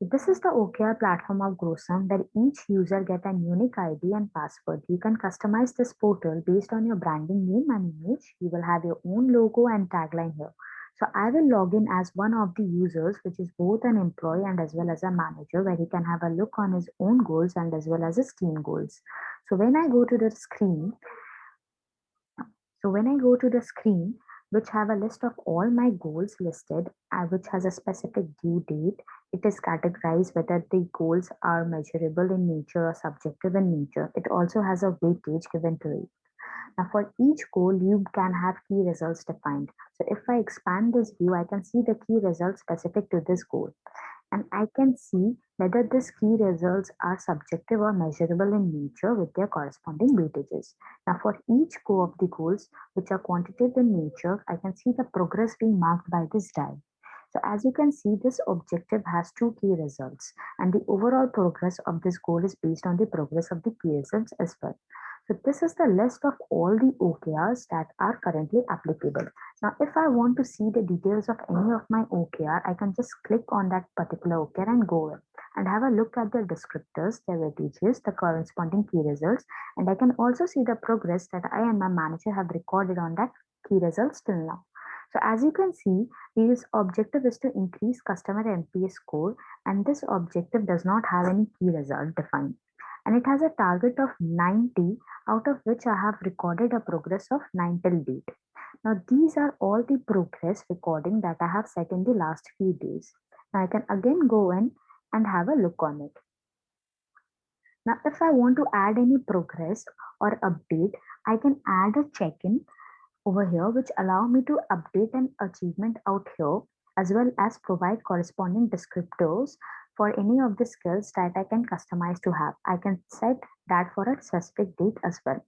This is the OKR platform of GroSum where each user get a unique ID and password. You can customize this portal based on your branding name and image. You will have your own logo and tagline here. So I will log in as one of the users, which is both an employee and as well as a manager, where he can have a look on his own goals and as well as his team goals. So when I go to the screen, so when I go to the screen, which have a list of all my goals listed, which has a specific due date, it is categorized whether the goals are measurable in nature or subjective in nature. It also has a weightage given to it. Now, for each goal, you can have key results defined. So if I expand this view, I can see the key results specific to this goal, and I can see whether these key results are subjective or measurable in nature with their corresponding weightages. Now, for each of the goals which are quantitative in nature, I can see the progress being marked by this dial. So as you can see, this objective has two key results, and the overall progress of this goal is based on the progress of the key results as well. So this is the list of all the OKRs that are currently applicable. Now, if I want to see the details of any of my OKR, I can just click on that particular OKR and go in and have a look at the descriptors, the weightages, the corresponding key results, and I can also see the progress that I and my manager have recorded on that key results till now. So as you can see, this objective is to increase customer NPS score, and this objective does not have any key result defined. And it has a target of 90, out of which I have recorded a progress of 9 till date. Now, these are all the progress recording that I have set in the last few days. Now, I can again go in and have a look on it. Now, if I want to add any progress or update, I can add a check-in over here, which allow me to update an achievement out here, as well as provide corresponding descriptors for any of the skills that I can customize to have. I can set that for a specific date as well.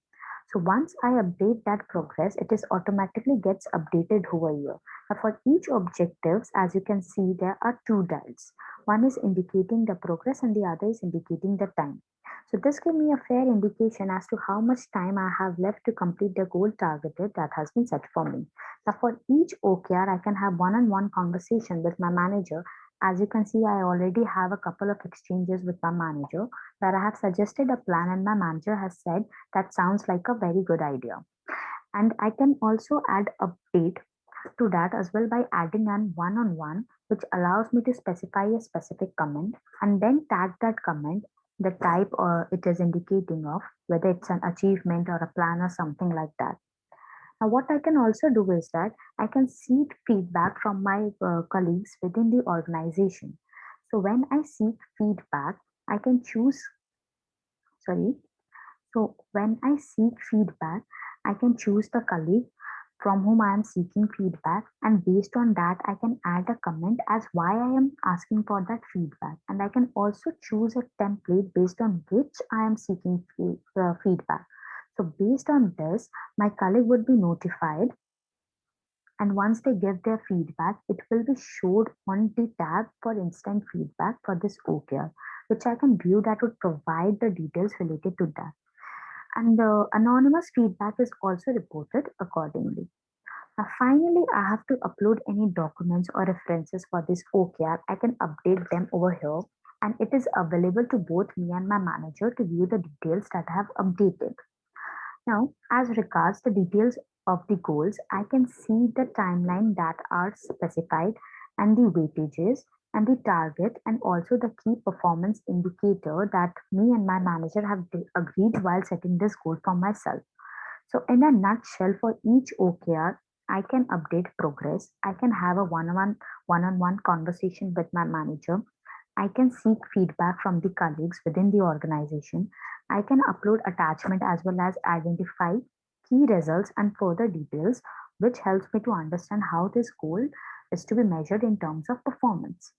So once I update that progress, it is automatically gets updated over here. Now for each objectives, as you can see, there are two dials. One is indicating the progress and the other is indicating the time. So this gives me a fair indication as to how much time I have left to complete the goal targeted that has been set for me. Now for each OKR, I can have one-on-one conversation with my manager. As you can see, I already have a couple of exchanges with my manager where I have suggested a plan and my manager has said that sounds like a very good idea. And I can also add update to that as well by adding an one-on-one, which allows me to specify a specific comment and then tag that comment, the type or it is indicating of, whether it's an achievement or a plan or something like that. Now, what I can also do is that I can seek feedback from my colleagues within the organization. So when I seek feedback, I can choose, sorry, so when I seek feedback, I can choose the colleague from whom I am seeking feedback, and based on that, I can add a comment as why I am asking for that feedback. And I can also choose a template based on which I am seeking feedback. So based on this, my colleague would be notified, and once they give their feedback, it will be showed on the tab for instant feedback for this OKR, which I can view that would provide the details related to that. And the anonymous feedback is also reported accordingly. Now, finally, I have to upload any documents or references for this OKR. I can update them over here, and it is available to both me and my manager to view the details that I have updated. Now, as regards the details of the goals, I can see the timeline that are specified and the weightages and the target and also the key performance indicator that me and my manager have agreed while setting this goal for myself. So in a nutshell, for each OKR, I can update progress. I can have a one-on-one conversation with my manager. I can seek feedback from the colleagues within the organization. I can upload attachment as well as identify key results and further details, which helps me to understand how this goal is to be measured in terms of performance.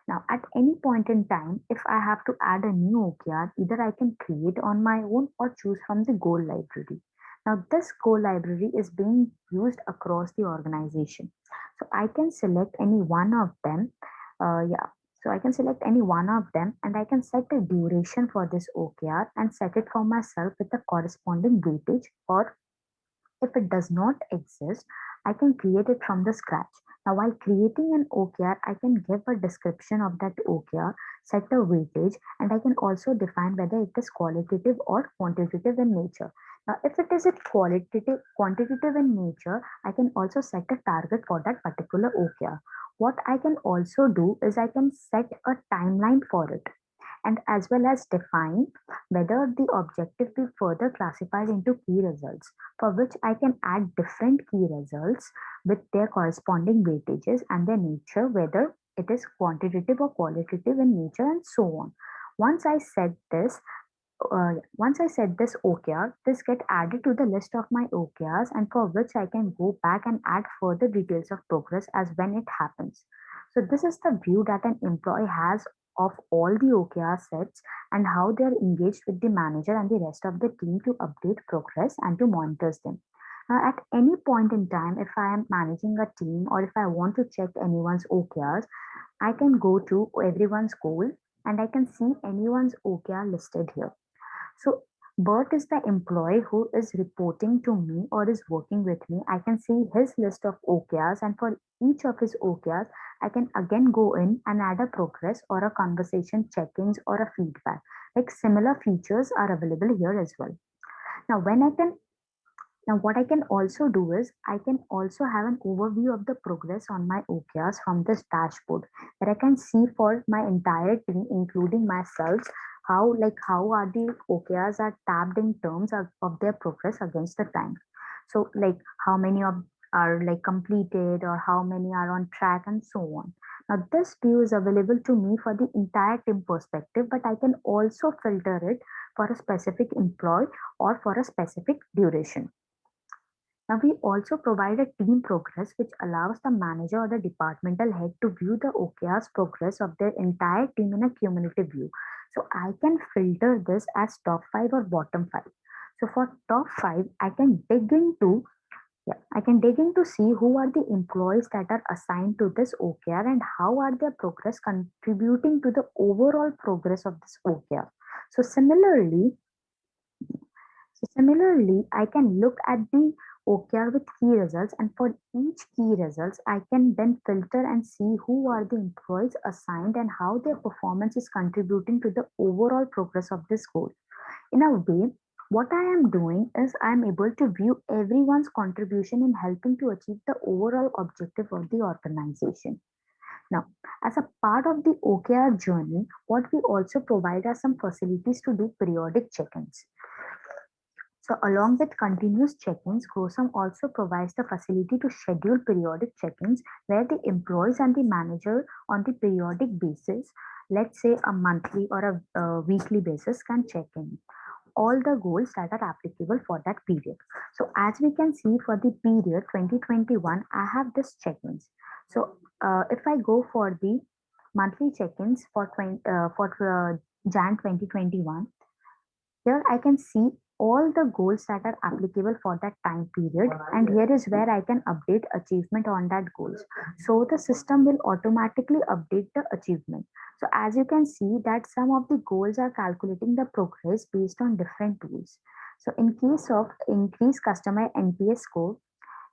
Now, at any point in time, if I have to add a new OKR, either I can create on my own or choose from the goal library. Now, this goal library is being used across the organization. So I can select any one of them. Yeah, so I can select any one of them and I can set the duration for this OKR and set it for myself with the corresponding weightage, or if it does not exist, I can create it from the scratch. Now, while creating an OKR, I can give a description of that OKR, set a weightage, and I can also define whether it is qualitative or quantitative in nature. Now, if it is a quantitative in nature, I can also set a target for that particular OKR. What I can also do is I can set a timeline for it and as well as define whether the objective be further classified into key results, for which I can add different key results with their corresponding weightages and their nature, whether it is quantitative or qualitative in nature, and so on. Once I set this, once I set this OKR, this get added to the list of my OKRs, and for which I can go back and add further details of progress as when it happens. So this is the view that an employee has of all the OKR sets and how they are engaged with the manager and the rest of the team to update progress and to monitor them. Now, at any point in time, if I am managing a team or if I want to check anyone's OKRs, I can go to everyone's goal and I can see anyone's OKR listed here. So Bert is the employee who is reporting to me or is working with me. I can see his list of OKRs, and for each of his OKRs, I can again go in and add a progress or a conversation check-ins or a feedback. Like similar features are available here as well. Now, when I can now, what I can also do is I can also have an overview of the progress on my OKRs from this dashboard where I can see for my entire team, including myself, how are the OKRs are tabbed in terms of their progress against the time. So like how many of are like completed or how many are on track and so on. Now this view is available to me for the entire team perspective, but I can also filter it for a specific employee or for a specific duration. Now, we also provide a team progress which allows the manager or the departmental head to view the OKR's progress of their entire team in a cumulative view. So, I can filter this as top 5 or bottom 5. So, for top 5, I can dig in to see who are the employees that are assigned to this OKR and how are their progress contributing to the overall progress of this OKR. So similarly, I can look at the OKR with key results, and for each key results, I can then filter and see who are the employees assigned and how their performance is contributing to the overall progress of this goal. In a way, what I am doing is I am able to view everyone's contribution in helping to achieve the overall objective of the organization. Now, as a part of the OKR journey, what we also provide are some facilities to do periodic check-ins. So, along with continuous check-ins, GroSum also provides the facility to schedule periodic check-ins where the employees and the manager on the periodic basis, let's say a monthly or a weekly basis, can check in all the goals that are applicable for that period. So, as we can see for the period 2021, I have this check-ins. So, if I go for the monthly check-ins for Jan 2021, here I can see all the goals that are applicable for that time period, and here is where I can update achievement on that goals. So the system will automatically update the achievement. So as you can see that some of the goals are calculating the progress based on different tools. So in case of increased customer NPS score,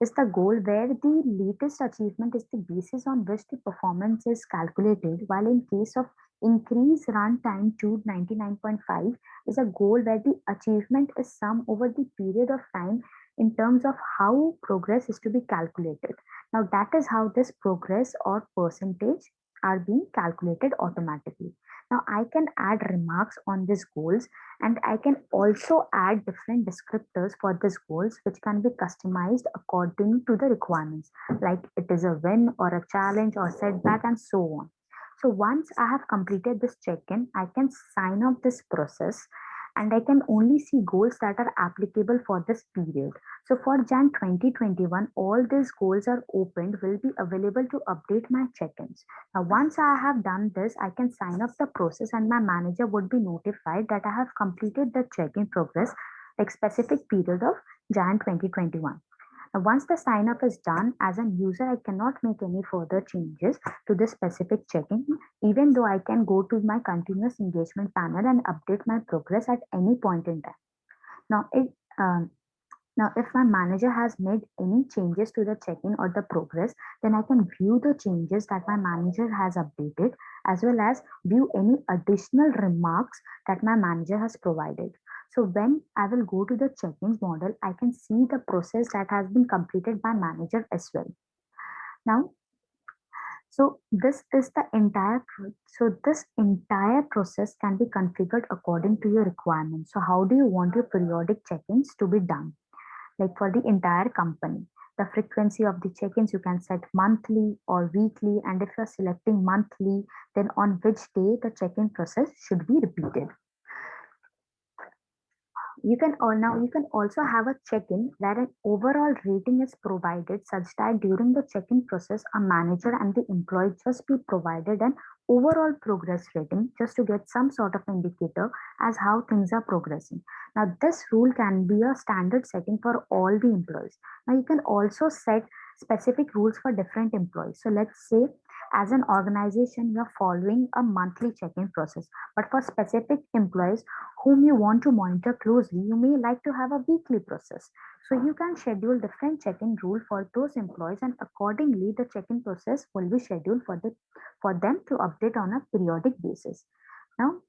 is the goal where the latest achievement is the basis on which the performance is calculated, while in case of increase runtime to 99.5 is a goal where the achievement is sum over the period of time in terms of how progress is to be calculated. Now that is how this progress or percentage are being calculated automatically. Now I can add remarks on these goals, and I can also add different descriptors for these goals which can be customized according to the requirements, like it is a win or a challenge or setback and so on. So once I have completed this check-in, I can sign off this process and I can only see goals that are applicable for this period. So for Jan 2021, all these goals are opened, will be available to update my check-ins. Now, once I have done this, I can sign up the process and my manager would be notified that I have completed the check-in progress, like specific period of Jan 2021. Now, once the sign up is done, as a user, I cannot make any further changes to this specific check-in, even though I can go to my continuous engagement panel and update my progress at any point in time. Now, Now, if my manager has made any changes to the check-in or the progress, then I can view the changes that my manager has updated, as well as view any additional remarks that my manager has provided. So when I will go to the check-ins model, I can see the process that has been completed by manager as well. Now, so this entire process can be configured according to your requirements. So how do you want your periodic check-ins to be done? Like for the entire company, the frequency of the check-ins you can set monthly or weekly, and if you're selecting monthly, then on which day the check-in process should be repeated. You can also have a check-in where an overall rating is provided, such that during the check-in process a manager and the employee just be provided an overall progress rating, just to get some sort of indicator as how things are progressing. Now this rule can be a standard setting for all the employees. Now you can also set specific rules for different employees. So let's say as an organization you're following a monthly check-in process, but for specific employees whom you want to monitor closely, you may like to have a weekly process. So you can schedule different check-in rule for those employees, and accordingly the check-in process will be scheduled for them to update on a periodic basis. Now,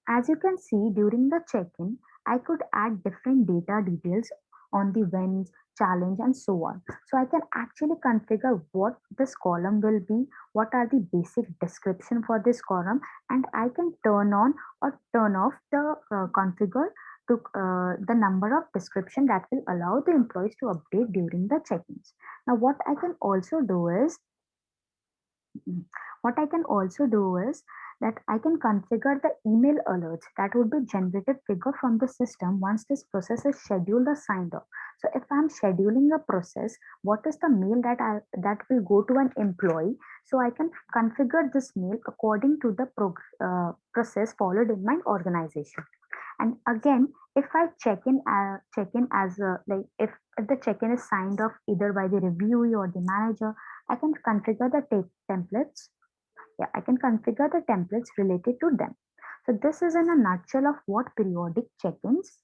as you can see, during the check-in, I could add different data details on the wins, challenge, and so on. So I can actually configure what this column will be, what are the basic description for this column, and I can turn on or turn off the configure to the number of description that will allow the employees to update during the check-ins. Now, what I can also do is that I can configure the email alerts that would be generated figure from the system once this process is scheduled or signed off. So if I'm scheduling a process, what is the mail that will go to an employee? So I can configure this mail according to the process followed in my organization. And again, if I check in as like if the check in is signed off either by the reviewee or the manager, I can configure the templates. Yeah, I can configure the templates related to them. So this is in a nutshell of what periodic check-ins,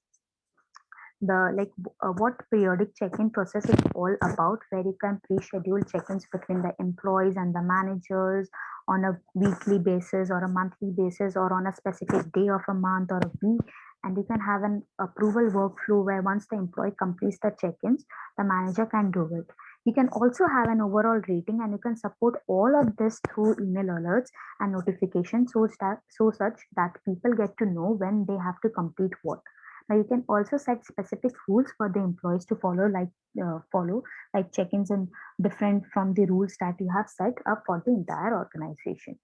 what periodic check-in process is all about, where you can pre-schedule check-ins between the employees and the managers on a weekly basis or a monthly basis or on a specific day of a month or a week. And you can have an approval workflow where once the employee completes the check-ins, the manager can do it. You can also have an overall rating, and you can support all of this through email alerts and notifications, so such that people get to know when they have to complete what. Now you can also set specific rules for the employees to follow, like check-ins and different from the rules that you have set up for the entire organization.